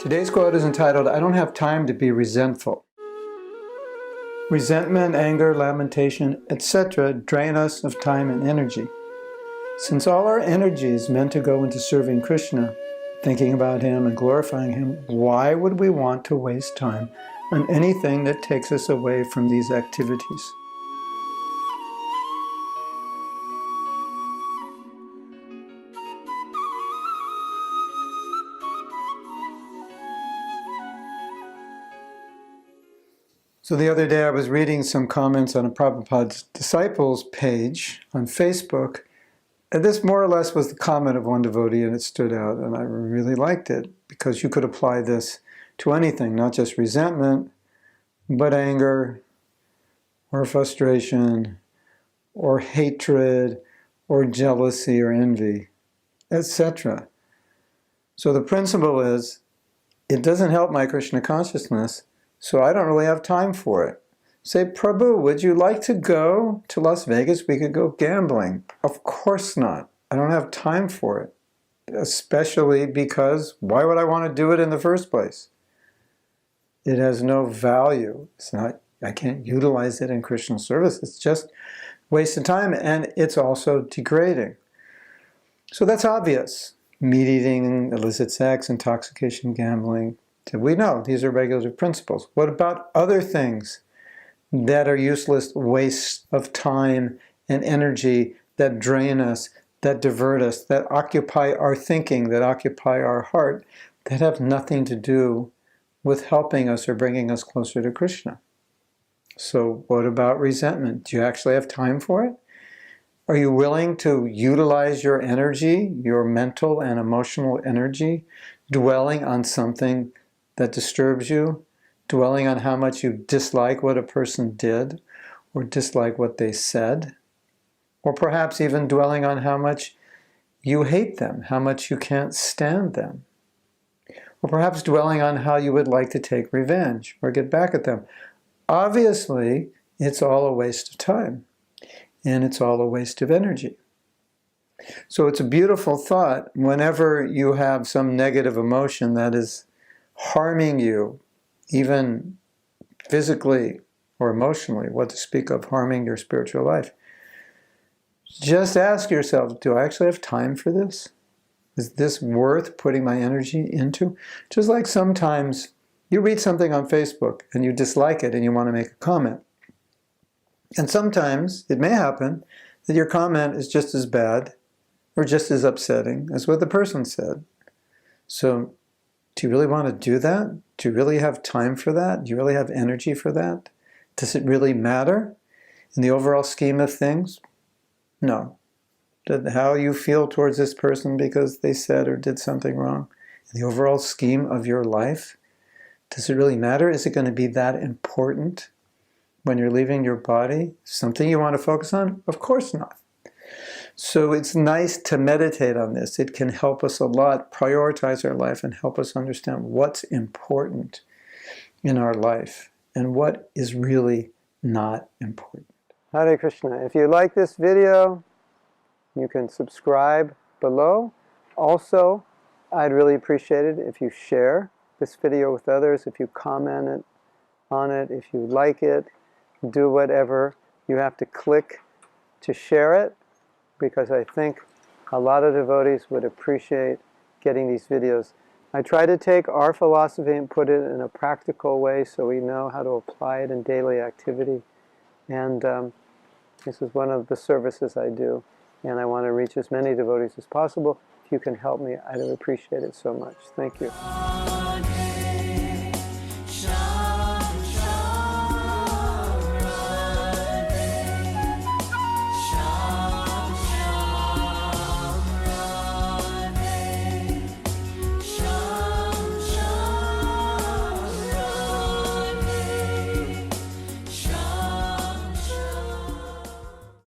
Today's quote is entitled, "I don't have time to be resentful." Resentment, anger, lamentation, etc. drain us of time and energy. Since all our energy is meant to go into serving Krishna, thinking about Him and glorifying Him, why would we want to waste time on anything that takes us away from these activities? So the other day I was reading some comments on a Prabhupada's Disciples page on Facebook, and this more or less was the comment of one devotee, and it stood out, and I really liked it, because you could apply this to anything, not just resentment, but anger, or frustration, or hatred, or jealousy, or envy, etc. So the principle is, it doesn't help my Krishna consciousness, so I don't really have time for it. Say, Prabhu, would you like to go to Las Vegas? We could go gambling. Of course not. I don't have time for it. Especially because, why would I want to do it in the first place? It has no value. It's not, I can't utilize it in Krishna service. It's just waste of time, and it's also degrading. So that's obvious. Meat eating, illicit sex, intoxication, gambling. We know these are regulative principles. What about other things that are useless wastes of time and energy that drain us, that divert us, that occupy our thinking, that occupy our heart, that have nothing to do with helping us or bringing us closer to Krishna? So what about resentment? Do you actually have time for it? Are you willing to utilize your energy, your mental and emotional energy, dwelling on something that disturbs you, dwelling on how much you dislike what a person did, or dislike what they said, or perhaps even dwelling on how much you hate them, how much you can't stand them, or perhaps dwelling on how you would like to take revenge or get back at them? Obviously, it's all a waste of time, and it's all a waste of energy. So it's a beautiful thought whenever you have some negative emotion that is harming you, even physically or emotionally, what to speak of harming your spiritual life. Just ask yourself, do I actually have time for this? Is this worth putting my energy into? Just like sometimes you read something on Facebook and you dislike it and you want to make a comment. And sometimes it may happen that your comment is just as bad or just as upsetting as what the person said. So do you really want to do that? Do you really have time for that? Do you really have energy for that? Does it really matter in the overall scheme of things? No. How you feel towards this person because they said or did something wrong, in the overall scheme of your life, does it really matter? Is it going to be that important when you're leaving your body? Something you want to focus on? Of course not. So it's nice to meditate on this. It can help us a lot prioritize our life and help us understand what's important in our life and what is really not important. Hare Krishna. If you like this video, you can subscribe below. Also, I'd really appreciate it if you share this video with others, if you comment on it, if you like it, do whatever you have to click to share it, because I think a lot of devotees would appreciate getting these videos. I try to take our philosophy and put it in a practical way so we know how to apply it in daily activity. And this is one of the services I do. And I want to reach as many devotees as possible. If you can help me, I'd appreciate it so much. Thank you.